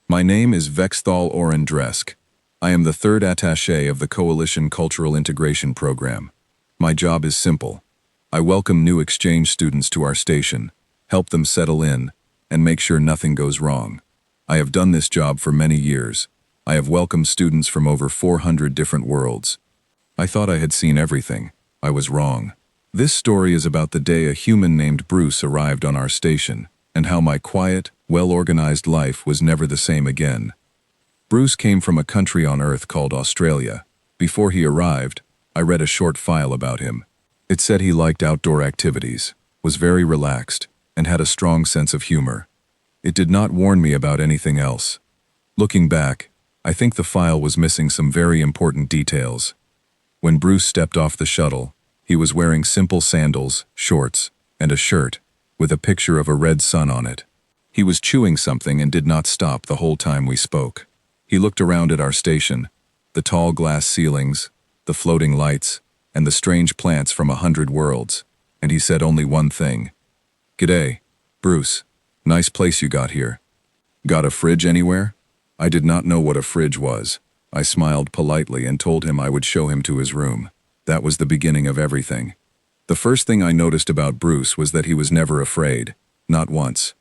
My name is Vexthal Orendresk. I am the third attaché of the Coalition Cultural Integration Program. My job is simple. I welcome new exchange students to our station, help them settle in, and make sure nothing goes wrong. I have done this job for many years. I have welcomed students from over 400 different worlds. I thought I had seen everything. I was wrong. This story is about the day a human named Bruce arrived on our station, and how my quiet, well-organized life was never the same again. Bruce came from a country on Earth called Australia. Before he arrived, I read a short file about him. It said he liked outdoor activities, was very relaxed, and had a strong sense of humor. It did not warn me about anything else. Looking back, I think the file was missing some very important details. When Bruce stepped off the shuttle, he was wearing simple sandals, shorts, and a shirt, with a picture of a red sun on it. He was chewing something and did not stop the whole time we spoke. He looked around at our station, the tall glass ceilings, the floating lights, and the strange plants from 100 worlds, and he said only one thing. "G'day, Bruce. Nice place you got here. Got a fridge anywhere?" I did not know what a fridge was. I smiled politely and told him I would show him to his room. That was the beginning of everything. The first thing I noticed about Bruce was that he was never afraid. Not once.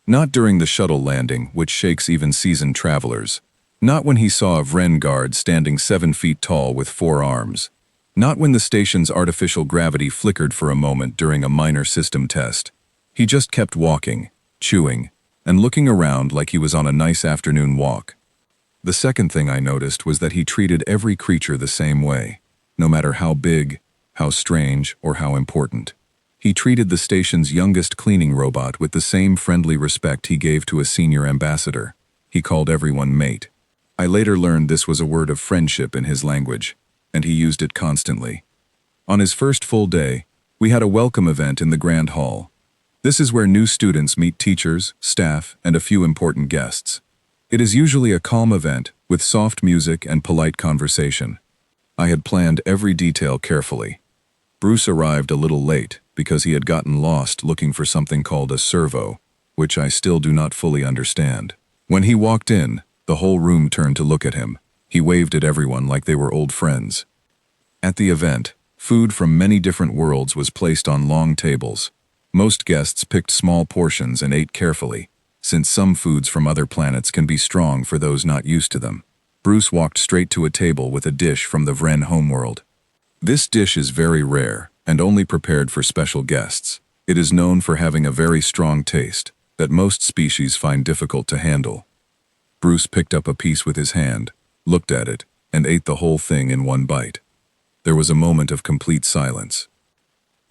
Not during the shuttle landing, which shakes even seasoned travelers. Not when he saw a Vren guard standing 7 feet tall with 4 arms. Not when the station's artificial gravity flickered for a moment during a minor system test. He just kept walking, chewing, and looking around like he was on a nice afternoon walk. The second thing I noticed was that he treated every creature the same way, no matter how big, how strange, or how important. He treated the station's youngest cleaning robot with the same friendly respect he gave to a senior ambassador. He called everyone mate. I later learned this was a word of friendship in his language, and he used it constantly. On his first full day, we had a welcome event in the Grand Hall. This is where new students meet teachers, staff, and a few important guests. It is usually a calm event with soft music and polite conversation. I had planned every detail carefully. Bruce arrived a little late because he had gotten lost looking for something called a servo, which I still do not fully understand. When he walked in, the whole room turned to look at him. He waved at everyone like they were old friends. At the event, food from many different worlds was placed on long tables. Most guests picked small portions and ate carefully, since some foods from other planets can be strong for those not used to them. Bruce walked straight to a table with a dish from the Vren homeworld. This dish is very rare and only prepared for special guests. It is known for having a very strong taste that most species find difficult to handle. Bruce picked up a piece with his hand, looked at it, and ate the whole thing in one bite. There was a moment of complete silence.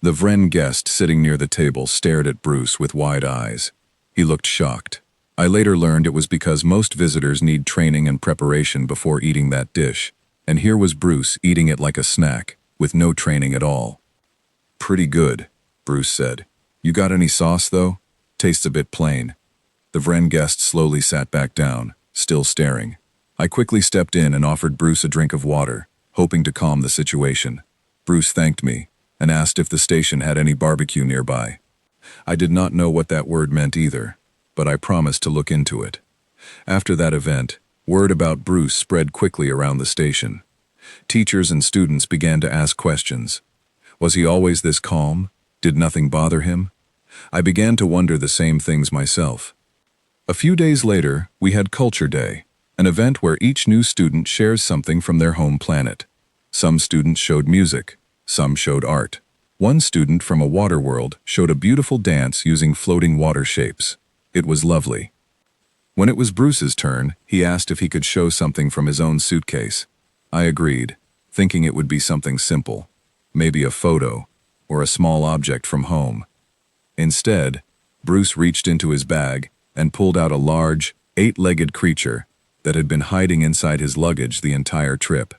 The Vren guest sitting near the table stared at Bruce with wide eyes. He looked shocked. I later learned it was because most visitors need training and preparation before eating that dish, and here was Bruce eating it like a snack, with no training at all. "Pretty good," Bruce said. "You got any sauce, though? Tastes a bit plain." The Vren guest slowly sat back down, still staring. I quickly stepped in and offered Bruce a drink of water, hoping to calm the situation. Bruce thanked me and asked if the station had any barbecue nearby. I did not know what that word meant either, but I promised to look into it. After that event, word about Bruce spread quickly around the station. Teachers and students began to ask questions. Was he always this calm? Did nothing bother him? I began to wonder the same things myself. A few days later, we had Culture Day, an event where each new student shares something from their home planet. Some students showed music, some showed art. One student from a water world showed a beautiful dance using floating water shapes. It was lovely. When it was Bruce's turn, he asked if he could show something from his own suitcase. I agreed, thinking it would be something simple, maybe a photo or a small object from home. Instead, Bruce reached into his bag and pulled out a large, 8-legged creature that had been hiding inside his luggage the entire trip.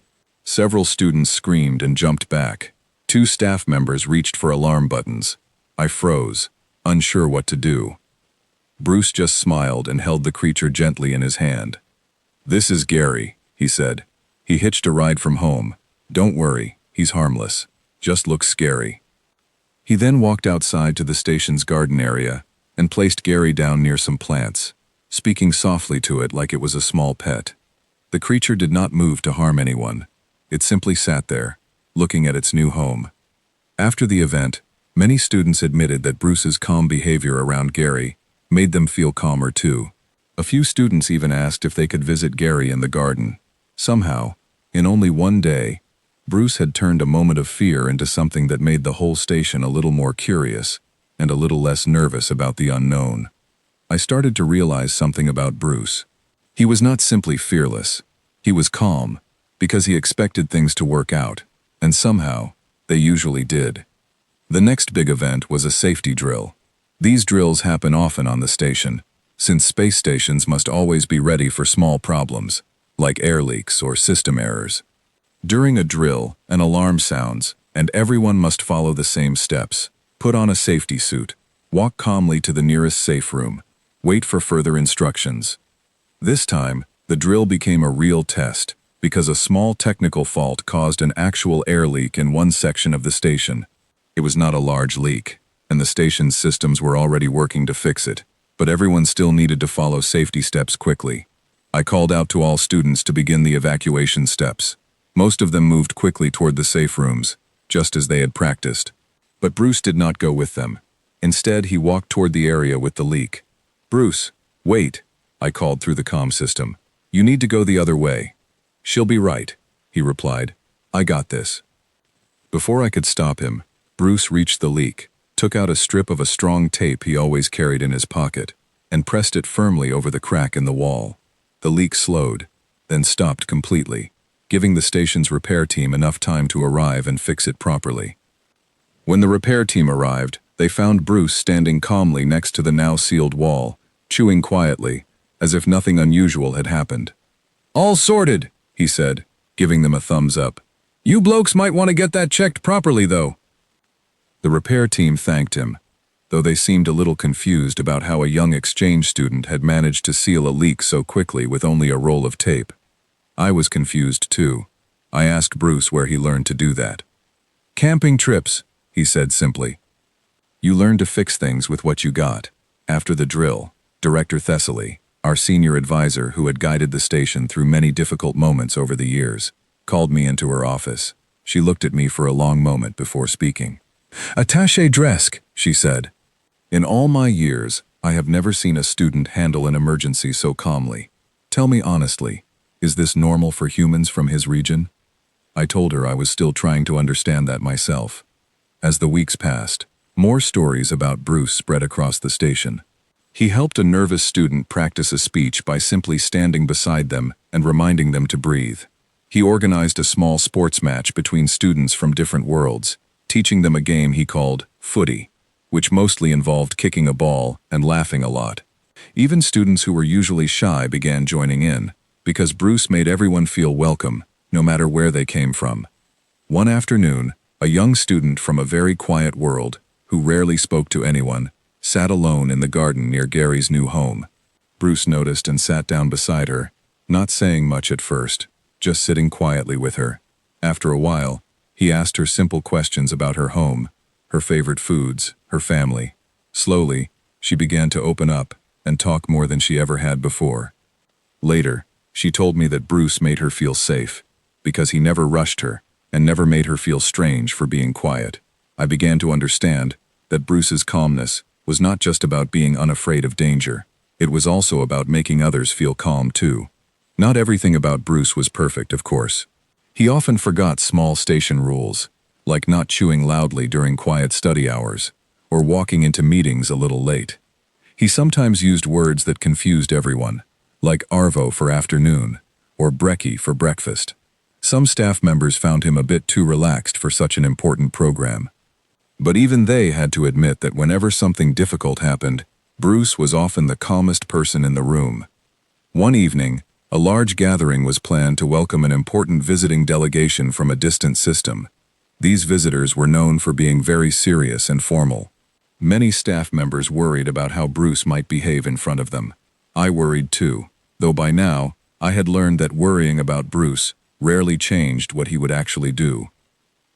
Several students screamed and jumped back. 2 staff members reached for alarm buttons. I froze, unsure what to do. Bruce just smiled and held the creature gently in his hand. "This is Gary," he said. "He hitched a ride from home. Don't worry, he's harmless. Just looks scary." He then walked outside to the station's garden area and placed Gary down near some plants. speaking softly to it like it was a small pet. The creature did not move to harm anyone. It simply sat there, looking at its new home. After the event, many students admitted that Bruce's calm behavior around Gary made them feel calmer too. A few students even asked if they could visit Gary in the garden. Somehow, in only one day, Bruce had turned a moment of fear into something that made the whole station a little more curious and a little less nervous about the unknown. I started to realize something about Bruce. He was not simply fearless. He was calm, because he expected things to work out, and somehow, they usually did. The next big event was a safety drill. These drills happen often on the station, since space stations must always be ready for small problems, like air leaks or system errors. During a drill, an alarm sounds, and everyone must follow the same steps. Put on a safety suit, walk calmly to the nearest safe room, wait for further instructions. This time, the drill became a real test, because a small technical fault caused an actual air leak in one section of the station. It was not a large leak, and the station's systems were already working to fix it, but everyone still needed to follow safety steps quickly. I called out to all students to begin the evacuation steps. Most of them moved quickly toward the safe rooms, just as they had practiced. But Bruce did not go with them. Instead, he walked toward the area with the leak. "Bruce, wait," I called through the comm system. "You need to go the other way." "She'll be right," he replied. "I got this." Before I could stop him, Bruce reached the leak, took out a strip of a strong tape he always carried in his pocket, and pressed it firmly over the crack in the wall. The leak slowed, then stopped completely, giving the station's repair team enough time to arrive and fix it properly. When the repair team arrived, they found Bruce standing calmly next to the now sealed wall, chewing quietly, as if nothing unusual had happened. "All sorted," he said, giving them a thumbs up. "You blokes might want to get that checked properly, though." The repair team thanked him, though they seemed a little confused about how a young exchange student had managed to seal a leak so quickly with only a roll of tape. I was confused too. I asked Bruce where he learned to do that. "Camping trips," he said simply. "You learn to fix things with what you got." After the drill, Director Thessaly, our senior advisor who had guided the station through many difficult moments over the years, called me into her office. She looked at me for a long moment before speaking. "Attaché Dresk," she said. "In all my years, I have never seen a student handle an emergency so calmly. Tell me honestly, is this normal for humans from his region?" I told her I was still trying to understand that myself. As the weeks passed, more stories about Bruce spread across the station. He helped a nervous student practice a speech by simply standing beside them and reminding them to breathe. He organized a small sports match between students from different worlds, teaching them a game he called footy, which mostly involved kicking a ball and laughing a lot. Even students who were usually shy began joining in, because Bruce made everyone feel welcome, no matter where they came from. One afternoon, a young student from a very quiet world, who rarely spoke to anyone, sat alone in the garden near Gary's new home. Bruce noticed and sat down beside her, not saying much at first, just sitting quietly with her. After a while, he asked her simple questions about her home, her favorite foods, her family. Slowly, she began to open up and talk more than she ever had before. Later, she told me that Bruce made her feel safe, because he never rushed her and never made her feel strange for being quiet. I began to understand that Bruce's calmness was not just about being unafraid of danger. It was also about making others feel calm too. Not everything about Bruce was perfect, of course. He often forgot small station rules, like not chewing loudly during quiet study hours, or walking into meetings a little late. He sometimes used words that confused everyone, like arvo for afternoon, or brekkie for breakfast. Some staff members found him a bit too relaxed for such an important program. But even they had to admit that whenever something difficult happened, Bruce was often the calmest person in the room. One evening, a large gathering was planned to welcome an important visiting delegation from a distant system. These visitors were known for being very serious and formal. Many staff members worried about how Bruce might behave in front of them. I worried too, though by now, I had learned that worrying about Bruce rarely changed what he would actually do.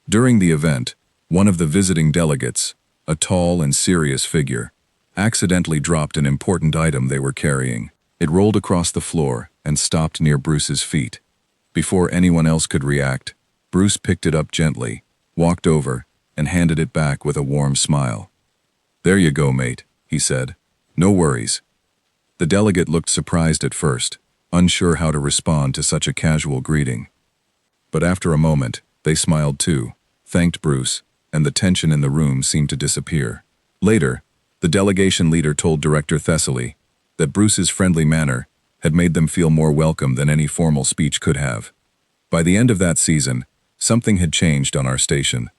During the event, one of the visiting delegates, a tall and serious figure, accidentally dropped an important item they were carrying. It rolled across the floor and stopped near Bruce's feet. Before anyone else could react, Bruce picked it up gently, walked over, and handed it back with a warm smile. "There you go, mate," he said. "No worries." The delegate looked surprised at first, unsure how to respond to such a casual greeting. But after a moment, they smiled too, thanked Bruce, and the tension in the room seemed to disappear. Later, the delegation leader told Director Thessaly that Bruce's friendly manner had made them feel more welcome than any formal speech could have. By the end of that season, something had changed on our station.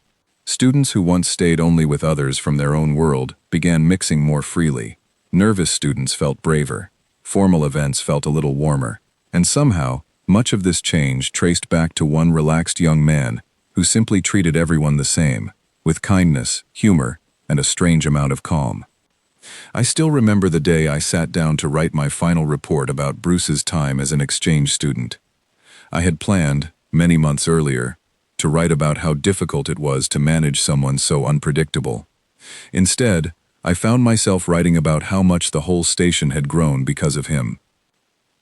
Students who once stayed only with others from their own world began mixing more freely. Nervous students felt braver. Formal events felt a little warmer. And somehow, much of this change traced back to one relaxed young man who simply treated everyone the same, with kindness, humor, and a strange amount of calm. I still remember the day I sat down to write my final report about Bruce's time as an exchange student. I had planned, many months earlier, to write about how difficult it was to manage someone so unpredictable. Instead, I found myself writing about how much the whole station had grown because of him.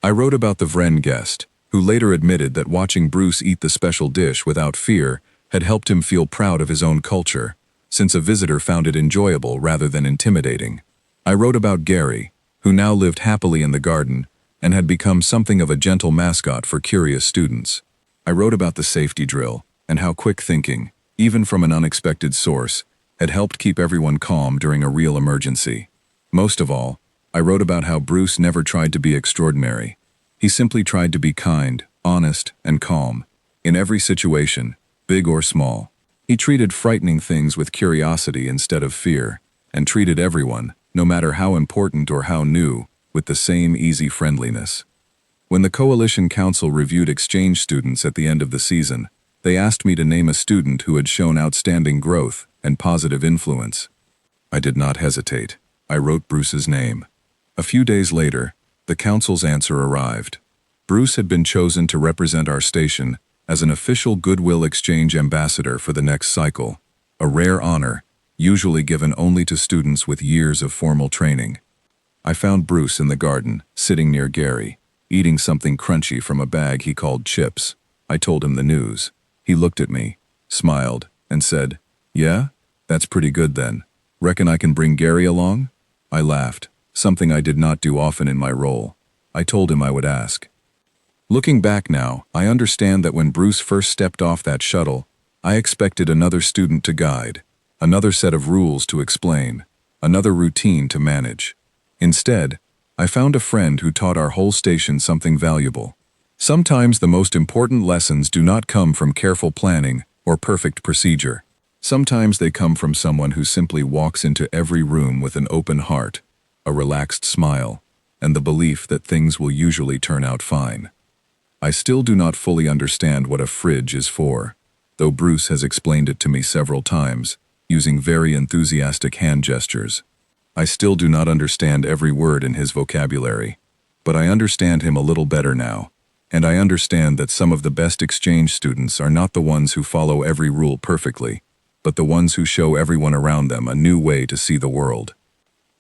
I wrote about the Vren guest, who later admitted that watching Bruce eat the special dish without fear had helped him feel proud of his own culture, since a visitor found it enjoyable rather than intimidating. I wrote about Gary, who now lived happily in the garden and had become something of a gentle mascot for curious students. I wrote about the safety drill and how quick thinking, even from an unexpected source, had helped keep everyone calm during a real emergency. Most of all, I wrote about how Bruce never tried to be extraordinary. He simply tried to be kind, honest, and calm. In every situation, big or small, he treated frightening things with curiosity instead of fear, and treated everyone, no matter how important or how new, with the same easy friendliness. When the Coalition Council reviewed exchange students at the end of the season, they asked me to name a student who had shown outstanding growth and positive influence. I did not hesitate. I wrote Bruce's name. A few days later, the council's answer arrived. Bruce had been chosen to represent our station as an official Goodwill Exchange ambassador for the next cycle, a rare honor, usually given only to students with years of formal training. I found Bruce in the garden, sitting near Gary, eating something crunchy from a bag he called chips. I told him the news. He looked at me, smiled, and said, "Yeah? That's pretty good then. Reckon I can bring Gary along?" I laughed, something I did not do often in my role. I told him I would ask. Looking back now, I understand that when Bruce first stepped off that shuttle, I expected another student to guide, another set of rules to explain, another routine to manage. Instead, I found a friend who taught our whole station something valuable. Sometimes the most important lessons do not come from careful planning or perfect procedure. Sometimes they come from someone who simply walks into every room with an open heart, a relaxed smile, and the belief that things will usually turn out fine. I still do not fully understand what a fridge is for, though Bruce has explained it to me several times, using very enthusiastic hand gestures. I still do not understand every word in his vocabulary, but I understand him a little better now, and I understand that some of the best exchange students are not the ones who follow every rule perfectly, but the ones who show everyone around them a new way to see the world.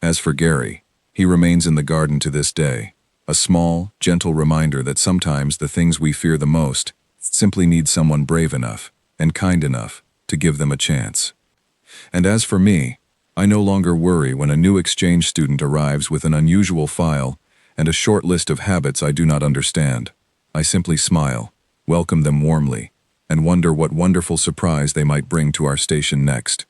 As for Gary, he remains in the garden to this day, a small, gentle reminder that sometimes the things we fear the most simply need someone brave enough and kind enough to give them a chance. And as for me, I no longer worry when a new exchange student arrives with an unusual file and a short list of habits I do not understand. I simply smile, welcome them warmly, and wonder what wonderful surprise they might bring to our station next.